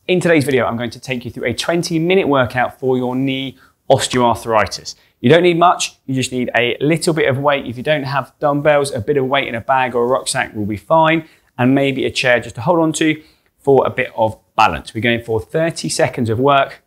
In today's video, I'm going to take you through a 20-minute workout for your knee osteoarthritis. You don't need much, you just need a little bit of weight. If you don't have dumbbells, a bit of weight in a bag or a rucksack will be fine, and maybe a chair just to hold on to for a bit of balance. We're going for 30 seconds of work,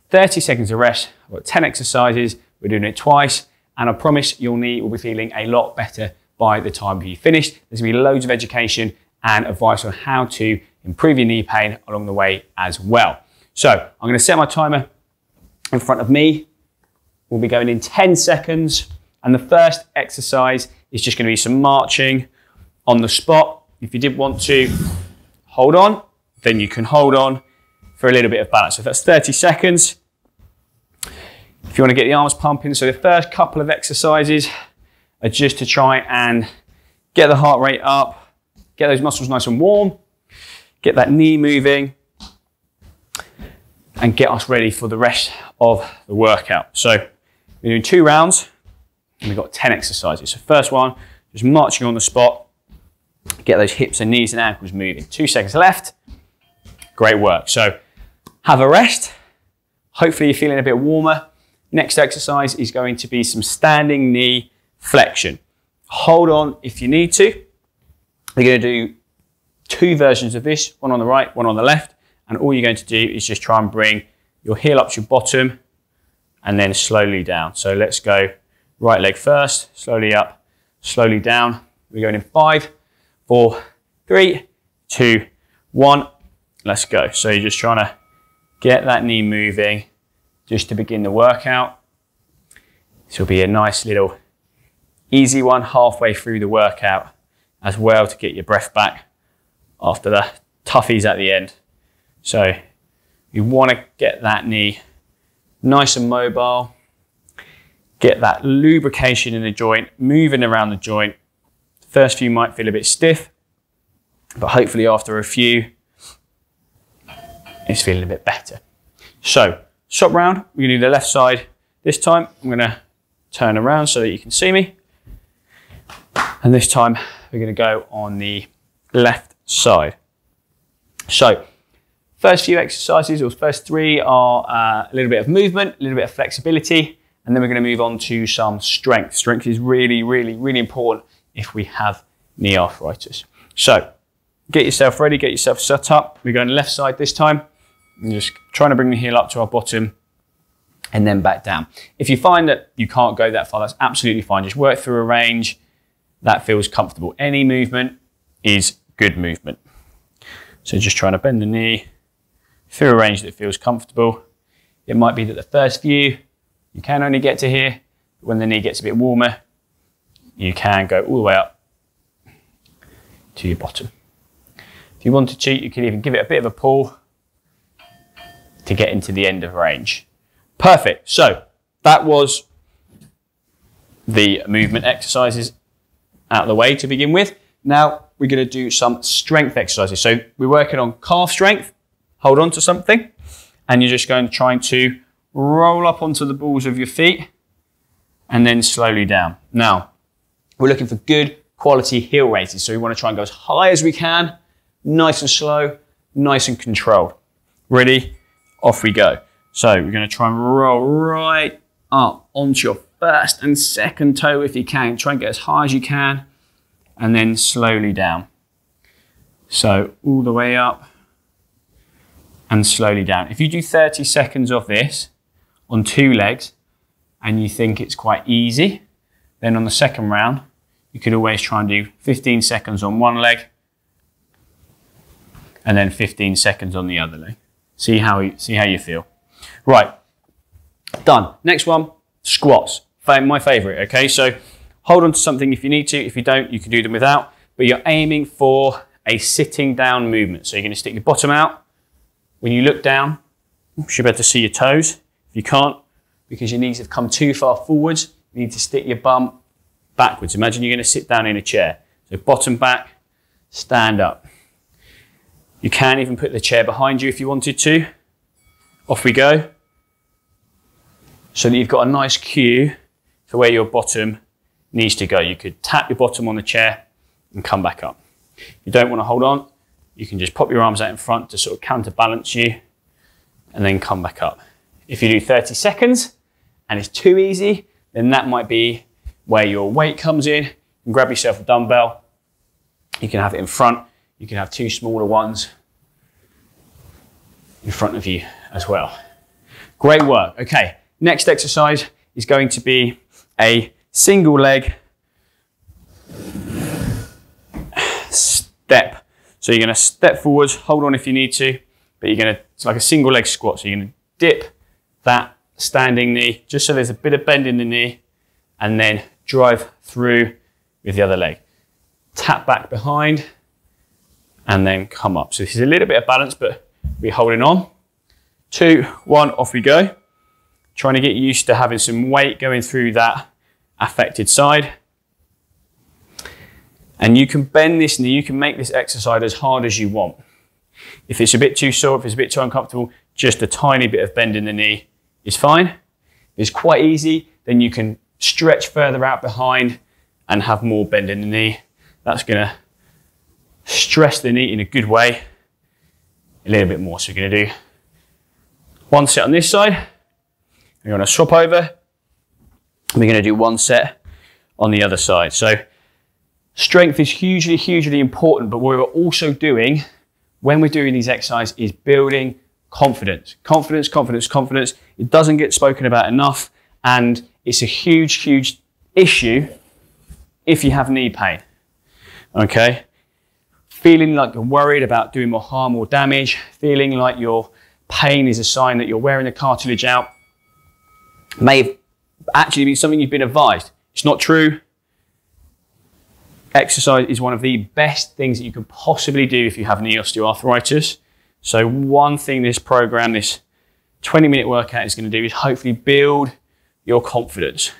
30 seconds of rest. I've got 10 exercises, we're doing it twice, and I promise your knee will be feeling a lot better by the time you finish. There's going to be loads of education and advice on how to improve your knee pain along the way as well. So I'm going to set my timer in front of me. We'll be going in 10 seconds. And the first exercise is just going to be some marching on the spot. If you did want to hold on, then you can hold on for a little bit of balance. So if that's 30 seconds. If you want to get the arms pumping, so the first couple of exercises are just to try and get the heart rate up, get those muscles nice and warm, get that knee moving, and get us ready for the rest of the workout. So we're doing 2 rounds, and we've got 10 exercises. So first one, just marching on the spot, get those hips and knees and ankles moving. 2 seconds left, great work. So have a rest, hopefully you're feeling a bit warmer. Next exercise is going to be some standing knee flexion. Hold on if you need to. We're going to do 2 versions of this, one on the right, one on the left. And all you're going to do is just try and bring your heel up to your bottom and then slowly down. So let's go right leg first, slowly up, slowly down. We're going in 5, 4, 3, 2, 1. Let's go. So you're just trying to get that knee moving just to begin the workout. This will be a nice little easy one halfway through the workout as well to get your breath back after the toughies at the end. So you want to get that knee nice and mobile, get that lubrication in the joint, moving around the joint. The first few might feel a bit stiff, but hopefully after a few, it's feeling a bit better. So swap round, we're going to do the left side this time. I'm going to turn around so that you can see me. And this time we're going to go on the left side. So first few exercises, or first 3 are a little bit of movement, a little bit of flexibility, and then we're going to move on to some strength. Strength is really, really, really important if we have knee arthritis. So get yourself ready, get yourself set up. We're going left side this time. I'm just trying to bring the heel up to our bottom and then back down. If you find that you can't go that far, that's absolutely fine. Just work through a range that feels comfortable. Any movement is good movement. So just trying to bend the knee through a range that feels comfortable. It might be that the first few you can only get to here, but when the knee gets a bit warmer, you can go all the way up to your bottom. If you want to cheat, you can even give it a bit of a pull to get into the end of range. Perfect. So that was the movement exercises out of the way to begin with. Now we're going to do some strength exercises. So we're working on calf strength. Hold on to something, and you're just going to try to roll up onto the balls of your feet and then slowly down. Now we're looking for good quality heel raises. So we want to try and go as high as we can, nice and slow, nice and controlled. Ready? Off we go. So we're going to try and roll right up onto your first and second toe if you can. Try and get as high as you can and then slowly down. So all the way up and slowly down. If you do 30 seconds of this on 2 legs and you think it's quite easy, then on the second round, you could always try and do 15 seconds on one leg and then 15 seconds on the other leg. See how you feel. Right, done. Next one, squats. My favorite, okay? So hold on to something if you need to. If you don't, you can do them without, but you're aiming for a sitting down movement. So you're going to stick your bottom out. When you look down, you should be able to see your toes. If you can't, because your knees have come too far forwards, you need to stick your bum backwards. Imagine you're going to sit down in a chair. So bottom back, stand up. You can even put the chair behind you if you wanted to. Off we go. So that you've got a nice cue for where your bottom needs to go. You could tap your bottom on the chair and come back up. If you don't want to hold on, you can just pop your arms out in front to sort of counterbalance you and then come back up. If you do 30 seconds and it's too easy, then that might be where your weight comes in. You can grab yourself a dumbbell. You can have it in front. You can have two smaller ones in front of you as well. Great work. Okay, next exercise is going to be a single leg step. So you're going to step forwards, hold on if you need to, but you're going to, it's like a single leg squat. So you're going to dip that standing knee, just so there's a bit of bend in the knee, and then drive through with the other leg. Tap back behind, and then come up. So this is a little bit of balance, but we're holding on. 2, 1, off we go. Trying to get used to having some weight going through that affected side. And you can bend this knee, you can make this exercise as hard as you want. If it's a bit too sore, if it's a bit too uncomfortable, just a tiny bit of bend in the knee is fine. If it's quite easy, then you can stretch further out behind and have more bend in the knee. That's gonna stress the knee in a good way a little bit more. So we're gonna do one set on this side. We're gonna swap over. And we're gonna do one set on the other side. So strength is hugely, hugely important, but what we're also doing when we're doing these exercises is building confidence. Confidence, confidence, confidence. It doesn't get spoken about enough, and it's a huge, huge issue if you have knee pain, okay? Feeling like you're worried about doing more harm or damage, feeling like your pain is a sign that you're wearing the cartilage out, may have actually been something you've been advised. It's not true. Exercise is one of the best things that you can possibly do if you have knee osteoarthritis. So one thing this program, this 20-minute workout is going to do is hopefully build your confidence.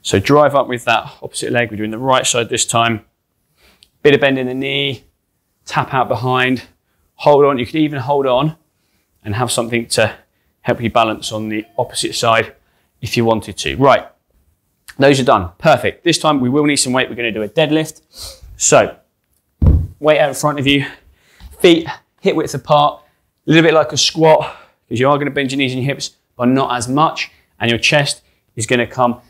So drive up with that opposite leg. We're doing the right side this time. Bit of bend in the knee, tap out behind, hold on. You could even hold on and have something to help you balance on the opposite side if you wanted to. Right, those are done. Perfect. This time we will need some weight. We're going to do a deadlift. So weight out in front of you, feet hip width apart, a little bit like a squat, because you are going to bend your knees and your hips, but not as much. And your chest is going to come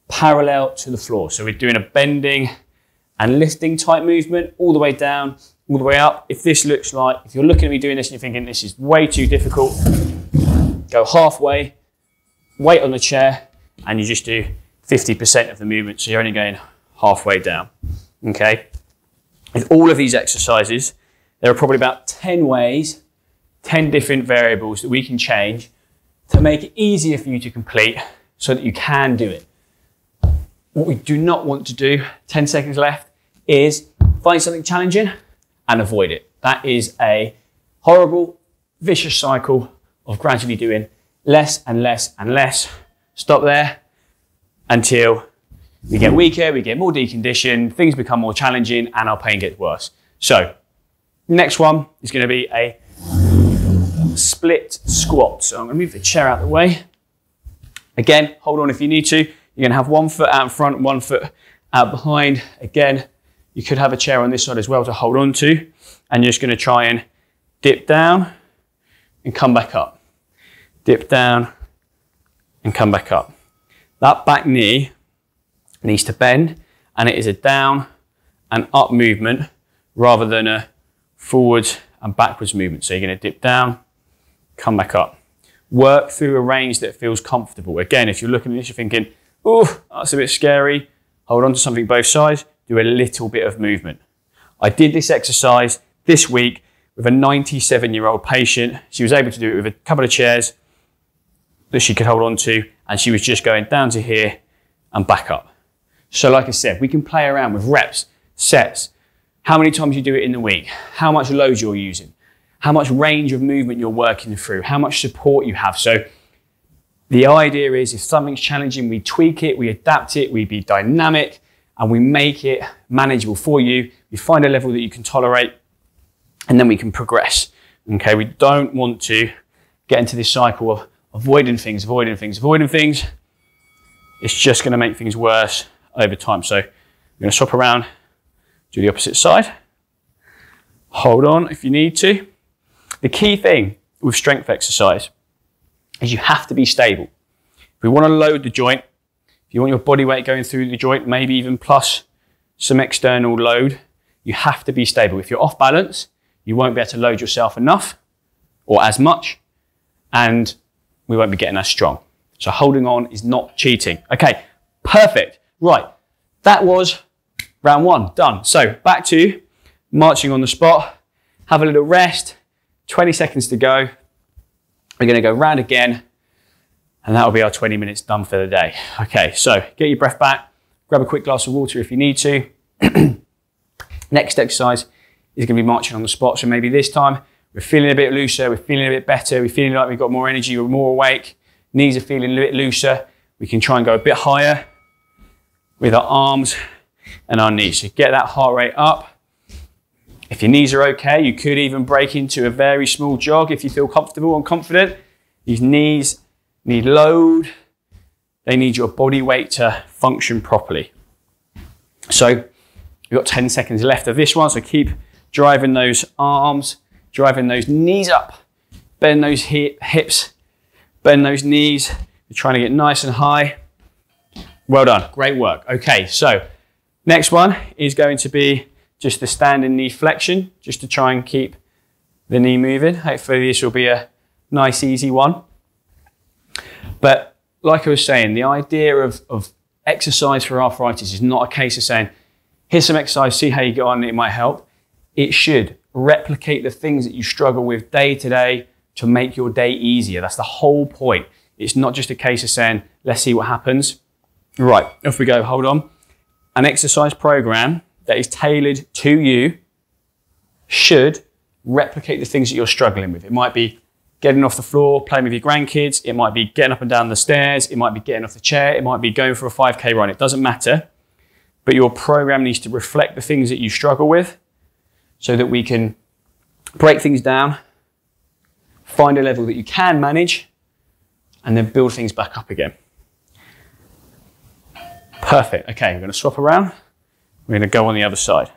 parallel to the floor. So we're doing a bending and lifting type movement all the way down, all the way up. If this looks like, if you're looking at me doing this and you're thinking this is way too difficult, go halfway, weight on the chair, and you just do 50% of the movement. So you're only going halfway down, okay? With all of these exercises, there are probably about 10 ways, 10 different variables that we can change to make it easier for you to complete so that you can do it. What we do not want to do, 10 seconds left, is find something challenging and avoid it. That is a horrible, vicious cycle of gradually doing less and less and less. Stop there until we get weaker, we get more deconditioned, things become more challenging, and our pain gets worse. So, next one is going to be a split squat. So I'm going to move the chair out of the way. Again, hold on if you need to. You're going to have one foot out in front, one foot out behind. Again, you could have a chair on this side as well to hold on to. And you're just going to try and dip down and come back up. Dip down and come back up. That back knee needs to bend, and it is a down and up movement rather than a forwards and backwards movement. So you're going to dip down, come back up. Work through a range that feels comfortable. Again, if you're looking at this, you're thinking, oh, that's a bit scary. Hold on to something both sides. Do a little bit of movement. I did this exercise this week with a 97-year-old patient. She was able to do it with a couple of chairs that she could hold on to, and she was just going down to here and back up. So like I said, we can play around with reps, sets, how many times you do it in the week, how much load you're using, how much range of movement you're working through, how much support you have. So the idea is if something's challenging, we tweak it, we adapt it, we be dynamic, and we make it manageable for you. We find a level that you can tolerate, and then we can progress. Okay, we don't want to get into this cycle of avoiding things, avoiding things, avoiding things. It's just going to make things worse over time. So we're going to swap around, do the opposite side. Hold on if you need to. The key thing with strength exercise is you have to be stable. If we want to load the joint, if you want your body weight going through the joint, maybe even plus some external load, you have to be stable. If you're off balance, you won't be able to load yourself enough or as much, and we won't be getting as strong. So holding on is not cheating. Okay, perfect. Right, that was round 1, done. So back to marching on the spot, have a little rest, 20 seconds to go. We're gonna go round again, and that'll be our 20 minutes done for the day. Okay, so get your breath back, grab a quick glass of water if you need to. Next exercise is gonna be marching on the spot. So maybe this time we're feeling a bit looser, we're feeling a bit better, we're feeling like we've got more energy, we're more awake, knees are feeling a bit looser. We can try and go a bit higher with our arms and our knees. So get that heart rate up. If your knees are okay, you could even break into a very small jog if you feel comfortable and confident. These knees need load. They need your body weight to function properly. So we've got 10 seconds left of this one. So keep driving those arms, driving those knees up, bend those hips, bend those knees. You're trying to get nice and high. Well done, great work. Okay, so next one is going to be just the standing knee flexion, just to try and keep the knee moving. Hopefully this will be a nice, easy one. But like I was saying, the idea of exercise for arthritis is not a case of saying, here's some exercise, see how you get on, it might help. It should replicate the things that you struggle with day to day to make your day easier. That's the whole point. It's not just a case of saying, let's see what happens. Right, off we go, hold on. An exercise program that is tailored to you should replicate the things that you're struggling with. It might be getting off the floor, playing with your grandkids. It might be getting up and down the stairs. It might be getting off the chair. It might be going for a 5K run. It doesn't matter. But your program needs to reflect the things that you struggle with so that we can break things down, find a level that you can manage, and then build things back up again. Perfect. Okay, we're going to swap around. We're going to go on the other side.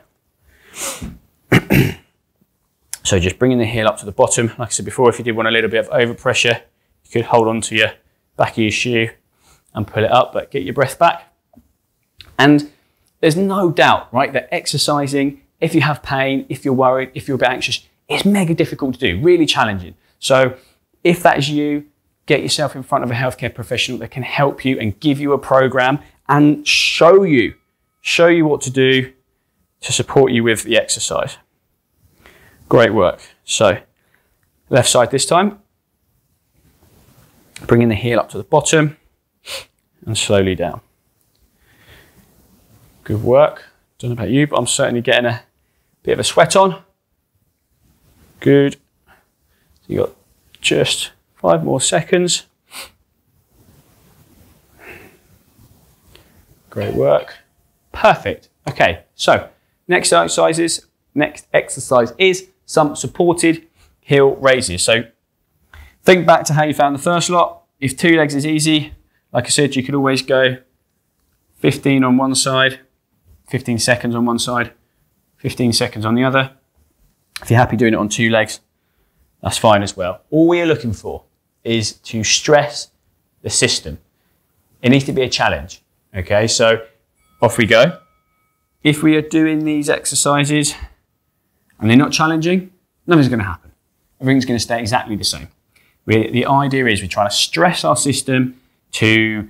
So just bringing the heel up to the bottom. Like I said before, if you did want a little bit of overpressure, you could hold on to your back of your shoe and pull it up, but get your breath back. And there's no doubt, right, that exercising, if you have pain, if you're worried, if you're a bit anxious, it's mega difficult to do, really challenging. So if that is you, get yourself in front of a healthcare professional that can help you and give you a program and show you what to do to support you with the exercise. Great work. So left side this time. Bringing the heel up to the bottom and slowly down. Good work. Don't know about you, but I'm certainly getting a bit of a sweat on. Good. So you got just 5 more seconds. Great work. Perfect. Okay, so next exercise is some supported heel raises. So think back to how you found the first lot. If 2 legs is easy, like I said, you could always go 15 on one side, 15 seconds on one side, 15 seconds on the other. If you're happy doing it on 2 legs, that's fine as well. All we are looking for is to stress the system. It needs to be a challenge. Okay, so off we go. If we are doing these exercises and they're not challenging, nothing's going to happen. Everything's going to stay exactly the same. The idea is we're trying to stress our system to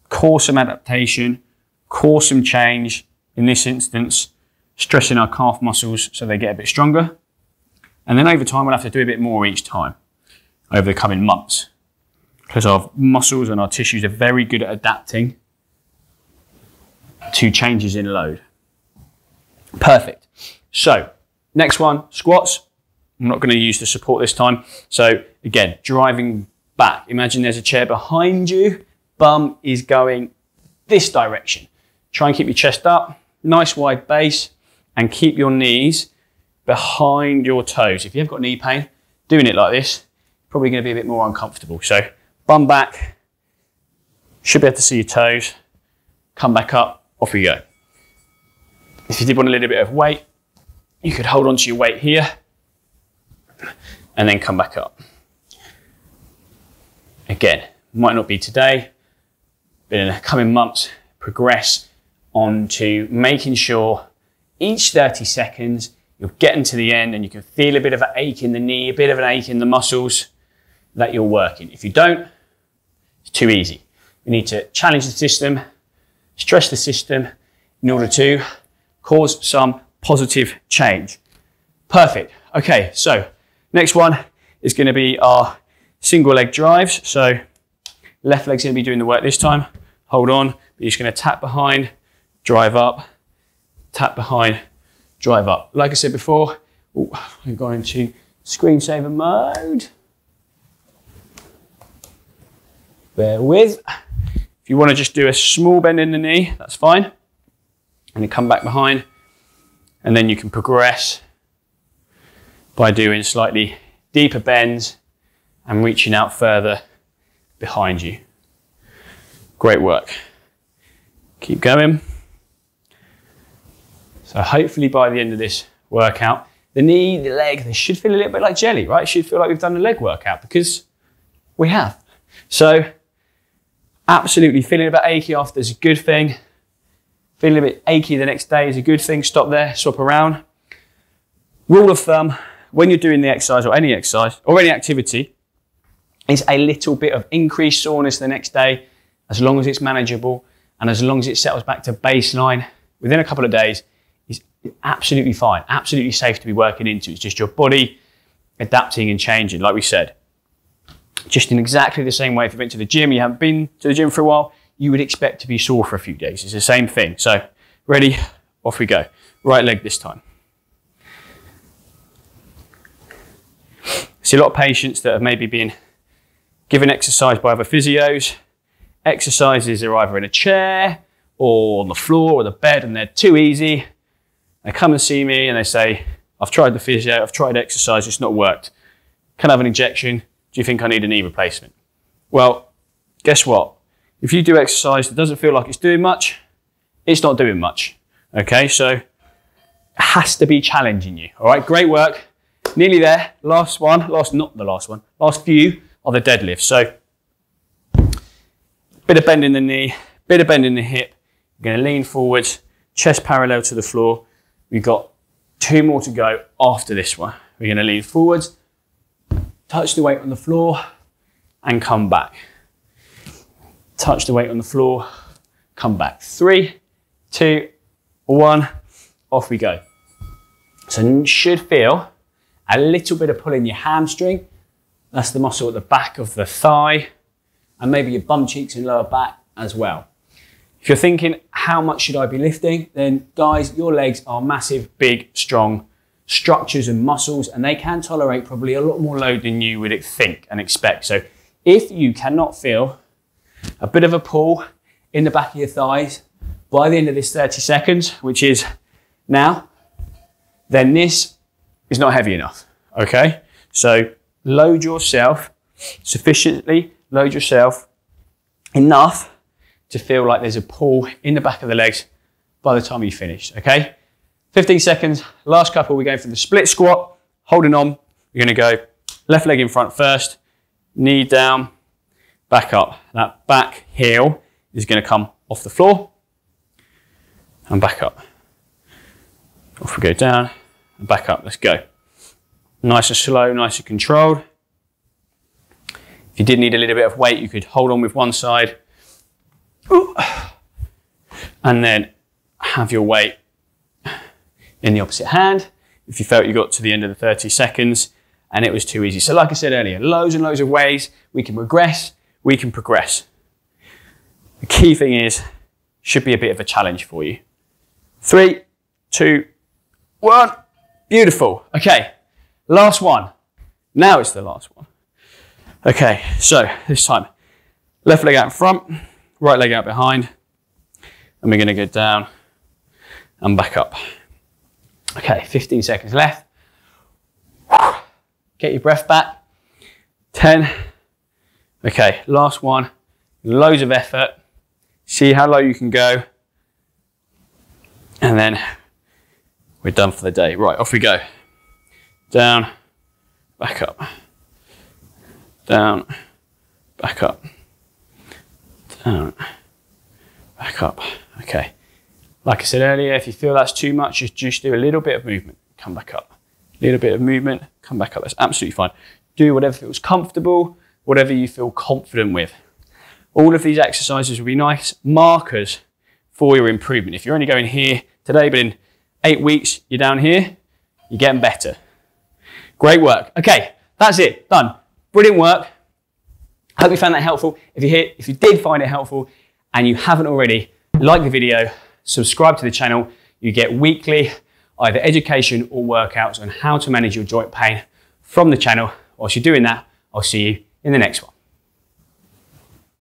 cause some adaptation, cause some change. In this instance, stressing our calf muscles so they get a bit stronger. And then over time, we'll have to do a bit more each time over the coming months, because our muscles and our tissues are very good at adapting to changes in load. Perfect. So next one, squats. I'm not going to use the support this time. So again, driving back. Imagine there's a chair behind you. Bum is going this direction. Try and keep your chest up, nice wide base, and keep your knees behind your toes. If you've got knee pain, doing it like this, probably going to be a bit more uncomfortable. So bum back, should be able to see your toes. Come back up, off we go. If you did want a little bit of weight, you could hold on to your weight here and then come back up. Again, might not be today, but in the coming months, progress on to making sure each 30 seconds you're getting to the end and you can feel a bit of an ache in the knee, a bit of an ache in the muscles that you're working. If you don't, it's too easy. We need to challenge the system, stress the system in order to cause some positive change. Perfect. Okay, so next one is going to be our single leg drives. So left leg's going to be doing the work this time. Hold on, you're just going to tap behind, drive up, tap behind, drive up. Like I said before, we're going to screensaver mode. Bear with. If you want to just do a small bend in the knee, that's fine. And then come back behind. And then you can progress by doing slightly deeper bends and reaching out further behind you. Great work. Keep going. So hopefully by the end of this workout, the knee, the leg, they should feel a little bit like jelly, right? It should feel like we've done a leg workout because we have. So absolutely feeling a bit achy after is a good thing. Feeling a bit achy the next day is a good thing. Stop there, swap around. Rule of thumb, when you're doing the exercise or any activity, is a little bit of increased soreness the next day, as long as it's manageable and as long as it settles back to baseline within a couple of days, is absolutely fine, absolutely safe to be working into. It's just your body adapting and changing, like we said. Just in exactly the same way, if you went to the gym, you haven't been to the gym for a while, you would expect to be sore for a few days. It's the same thing. So ready, off we go. Right leg this time. See a lot of patients that have maybe been given exercise by other physios. Exercises are either in a chair or on the floor or the bed and they're too easy. They come and see me and they say, I've tried the physio, I've tried exercise, it's not worked. Can I have an injection? Do you think I need a knee replacement? Well, guess what? If you do exercise that doesn't feel like it's doing much, it's not doing much. Okay, so it has to be challenging you. All right, great work. Nearly there. Last few are the deadlifts. So bit of bend in the knee, bit of bend in the hip. You're going to lean forwards, chest parallel to the floor. We've got 2 more to go after this one. We're going to lean forwards, touch the weight on the floor and come back. Touch the weight on the floor, come back. 3, 2, 1, off we go. So you should feel a little bit of pull in your hamstring. That's the muscle at the back of the thigh and maybe your bum cheeks and lower back as well. If you're thinking, how much should I be lifting? Then guys, your legs are massive, big, strong structures and muscles, and they can tolerate probably a lot more load than you would think and expect. So if you cannot feel a bit of a pull in the back of your thighs by the end of this 30 seconds, which is now, then this is not heavy enough, okay? So load yourself sufficiently, load yourself enough to feel like there's a pull in the back of the legs by the time you finish, okay? 15 seconds, last couple, we're going for the split squat, holding on. You're gonna go left leg in front first, knee down, back up. That back heel is gonna come off the floor and back up. Off we go down and back up, let's go. Nice and slow, nice and controlled. If you did need a little bit of weight, you could hold on with one side and then have your weight in the opposite hand if you felt you got to the end of the 30 seconds and it was too easy. So like I said earlier, loads and loads of ways we can regress, we can progress. The key thing is, should be a bit of a challenge for you. 3, 2, 1, beautiful. Okay, last one. Now it's the last one. Okay, so this time, left leg out in front, right leg out behind, and we're gonna go down and back up. Okay, 15 seconds left. Get your breath back. 10. Okay, last one. Loads of effort. See how low you can go. And then we're done for the day. Right, off we go. Down, back up. Down, back up, down, back up. Okay. Like I said earlier, if you feel that's too much, just do a little bit of movement, come back up. A little bit of movement, come back up. That's absolutely fine. Do whatever feels comfortable, whatever you feel confident with. All of these exercises will be nice markers for your improvement. If you're only going here today, but in 8 weeks, you're down here, you're getting better. Great work. Okay, that's it, done. Brilliant work. I hope you found that helpful. If you did find it helpful and you haven't already, like the video, subscribe to the channel. You get weekly either education or workouts on how to manage your joint pain from the channel. Whilst you're doing that, I'll see you in the next one.